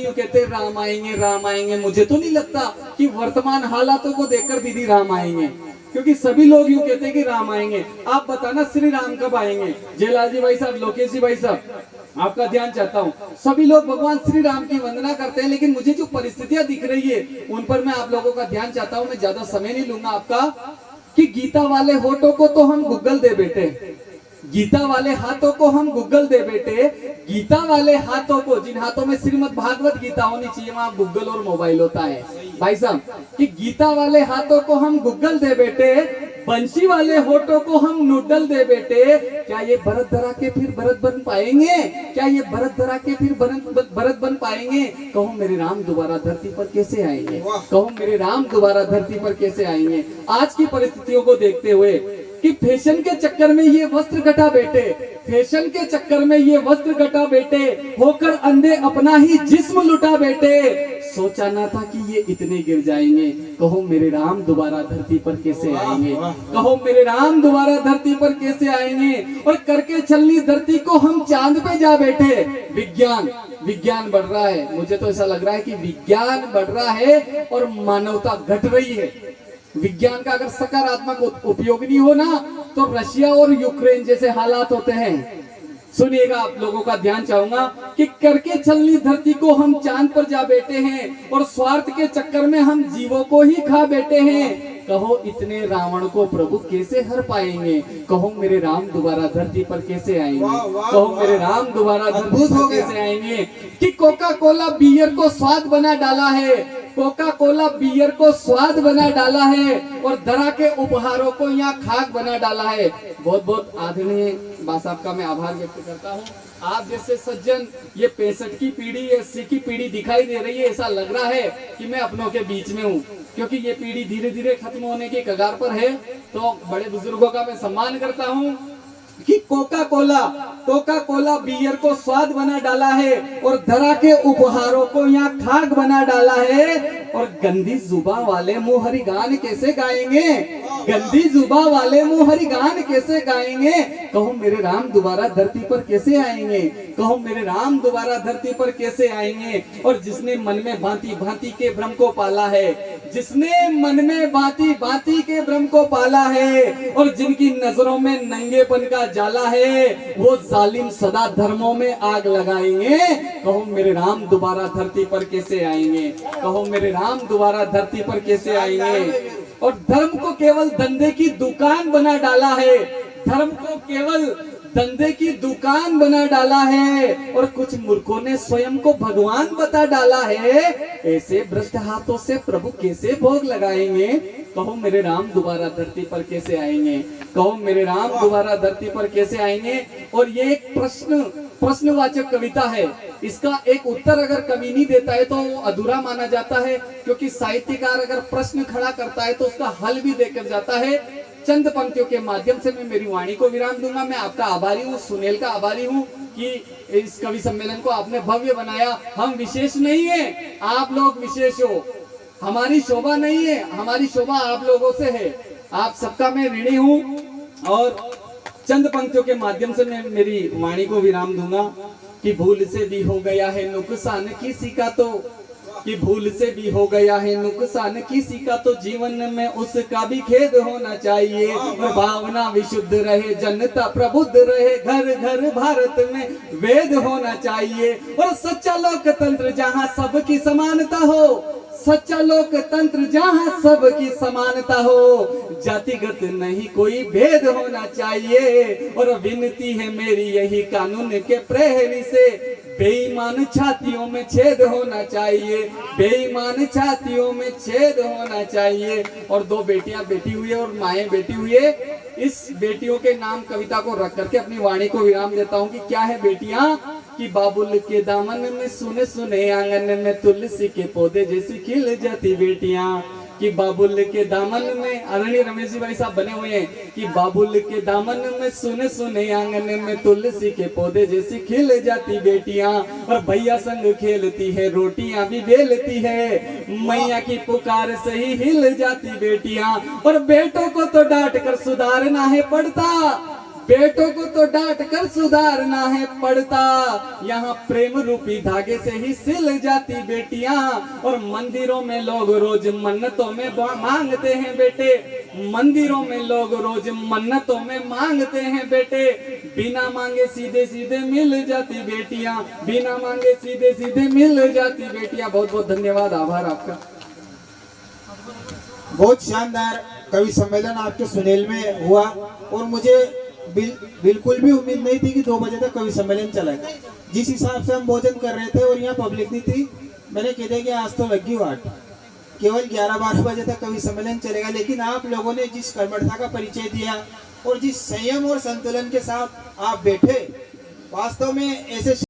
यूं कहते हैं राम आएंगे राम आएंगे। मुझे तो नहीं लगता कि वर्तमान हालातों को देखकर दीदी राम आएंगे, क्योंकि सभी लोग यूं कहते हैं कि राम आएंगे। आप बताना श्री राम कब आएंगे? जयलाल जी भाई साहब, लोकेश जी भाई साहब, आपका ध्यान चाहता हूँ। सभी लोग भगवान श्री राम की वंदना करते हैं, लेकिन मुझे जो परिस्थितियां दिख रही है उन पर मैं आप लोगों का ध्यान चाहता हूँ। मैं ज्यादा समय नहीं लूंगा आपका। कि गीता वाले होठों को तो हम गूगल दे बेटे, गीता वाले हाथों को हम गूगल दे बेटे, गीता वाले हाथों को, जिन हाथों में श्रीमद् भागवत गीता होनी चाहिए वहां गूगल और मोबाइल होता है भाई साहब। कि गीता वाले हाथों को हम गूगल दे बेटे, बंशी वाले होठों को हम नूडल दे बेटे। क्या ये भरत धरा के फिर भरत बन पाएंगे? क्या ये भरत धरा के फिर भरत बन पाएंगे? कहो मेरे राम दोबारा धरती पर कैसे आएंगे? कहो मेरे राम दोबारा धरती पर कैसे आएंगे? आज की परिस्थितियों को देखते हुए कि फैशन के चक्कर में ये वस्त्र कटा बेटे, फैशन के चक्कर में ये वस्त्र कटा बेटे, होकर अंधे अपना ही जिस्म लुटा बेटे। सोचा ना था कि ये इतने गिर जाएंगे। कहो मेरे राम दोबारा धरती पर कैसे आएंगे? कहो मेरे राम दोबारा धरती पर कैसे आएंगे? और करके चलनी धरती को हम चांद पे जा बैठे। विज्ञान बढ़ रहा है। मुझे तो ऐसा लग रहा है कि विज्ञान बढ़ रहा है और मानवता घट रही है। विज्ञान का अगर सकारात्मक उपयोग नहीं हो ना, तो रशिया और यूक्रेन जैसे हालात होते हैं। सुनिएगा, आप लोगों का ध्यान चाहूंगा कि करके चलनी धरती को हम चांद पर जा बैठे हैं और स्वार्थ के चक्कर में हम जीवों को ही खा बैठे हैं। कहो इतने रावण को प्रभु कैसे हर पाएंगे? कहो मेरे राम दोबारा धरती पर कैसे आएंगे? कहो मेरे राम दोबारा धरती पर कैसे आएंगे? कि कोका कोला बियर को स्वाद बना डाला है, कोका कोला बियर को स्वाद बना डाला है और धरा के उपहारों को यहाँ खाक बना डाला है। बहुत बहुत आदरणीय बा साहब का मैं आभार व्यक्त करता हूँ। आप जैसे सज्जन, ये 65 की पीढ़ी, 80 की पीढ़ी दिखाई दे रही है। ऐसा लग रहा है कि मैं अपनों के बीच में हूँ, क्योंकि ये पीढ़ी धीरे धीरे खत्म होने की कगार पर है। तो बड़े बुजुर्गों का मैं सम्मान करता हूँ कि कोका कोला बियर को स्वाद बना डाला है और धरा के उपहारों को यहाँ खाक बना डाला है। और गंदी जुबा वाले मुंह हरि गान कैसे गाएंगे? गंदी जुबा वाले मुंह हरि गान कैसे गाएंगे? कहो मेरे राम दोबारा धरती पर कैसे आएंगे? कहो मेरे राम दोबारा धरती पर कैसे आएंगे? और जिसने मन में भांति भांति के भ्रम को पाला है, जिसने मन में भांति भांति के भ्रम को पाला है और जिनकी नजरों में नंगेपन का जाला है, वो जालिम सदा धर्मों में आग लगाएंगे। कहो मेरे राम दोबारा धरती पर कैसे आएंगे? कहो मेरे राम दोबारा धरती पर कैसे आएंगे? और धर्म को केवल धंधे की दुकान बना डाला है, धर्म को केवल धंधे की दुकान बना डाला है और कुछ मूर्खों ने स्वयं को भगवान बता डाला है। ऐसे भ्रष्ट हाथों से प्रभु कैसे भोग लगाएंगे? कहो मेरे राम दोबारा धरती पर कैसे आएंगे? कहो मेरे राम दोबारा धरती पर कैसे आएंगे? और ये एक प्रश्नवाचक कविता है। इसका एक उत्तर अगर कवि नहीं देता है तो वो अधूरा माना जाता है, क्योंकि साहित्यकार अगर प्रश्न खड़ा करता है तो उसका हल भी देकर जाता है। चंद पंक्तियों के माध्यम से मैं मेरी वाणी को विराम दूंगा। मैं आपका आभारी हूँ, सुनील का आभारी हूँ कि इस कवि सम्मेलन को आपने भव्य बनाया। हम विशेष नहीं है, आप लोग विशेष हो। हमारी शोभा नहीं है, हमारी शोभा आप लोगों से है। आप सबका मैं ऋणी हूँ और चंद पंक्तियों के माध्यम से मैं मेरी वाणी को विराम दूंगा कि भूल से भी हो गया है नुकसान किसी का तो, कि भूल से भी हो गया है नुकसान किसी का तो जीवन में उसका भी खेद होना चाहिए। और भावना विशुद्ध रहे, जनता प्रबुद्ध रहे, घर घर भारत में वेद होना चाहिए। और सच्चा लोकतंत्र जहाँ सबकी समानता हो, सच्चा लोकतंत्र जहाँ सबकी समानता हो, जातिगत नहीं कोई भेद होना चाहिए। और विनती है मेरी यही कानून के प्रहरी से, बेईमान छातियों में छेद होना चाहिए, बेईमान छातियों में छेद होना चाहिए। और दो बेटियां बैठी हुई है और माएँ बैठी हुई है। इस बेटियों के नाम कविता को रख करके अपनी वाणी को विराम देता हूँ कि क्या है बेटियां? कि बाबुल के दामन में सुने सुने आंगन में तुलसी के पौधे जैसी खिल जाती बेटियां। कि बाबुल के दामन में, आदरणीय रमेश जी भाई साहब बने हुए हैं, कि बाबुल के दामन में सुने सुने आंगन में तुलसी के पौधे जैसी खिल जाती बेटियां। और भैया संग खेलती है, रोटियां भी बेलती है, मैया की पुकार से ही हिल जाती बेटियां। और बेटों को तो डांट कर सुधारना है पड़ता, बेटों को तो डांट कर सुधारना है पड़ता, यहाँ प्रेम रूपी धागे से ही सिल जाती बेटियां। और मंदिरों में लोग रोज मन्नतों में मांगते हैं बेटे, मंदिरों में लोग रोज मन्नतों में मांगते हैं बेटे। बिना मांगे सीधे सीधे मिल जाती बेटियां, बिना मांगे सीधे सीधे मिल जाती बेटियां। बहुत बहुत धन्यवाद, आभार आपका। बहुत शानदार कवि सम्मेलन आपके सुनेल में हुआ और मुझे बिल्कुल भी उम्मीद नहीं थी कि 2 बजे तक कवि सम्मेलन चलेगा। जिस हिसाब से हम भोजन कर रहे थे और यहाँ पब्लिक नहीं थी, मैंने कह दिया कि आज तो लगी वाट, केवल 11-12 बजे तक कवि सम्मेलन चलेगा। लेकिन आप लोगों ने जिस कर्मठता का परिचय दिया और जिस संयम और संतुलन के साथ आप बैठे, वास्तव में ऐसे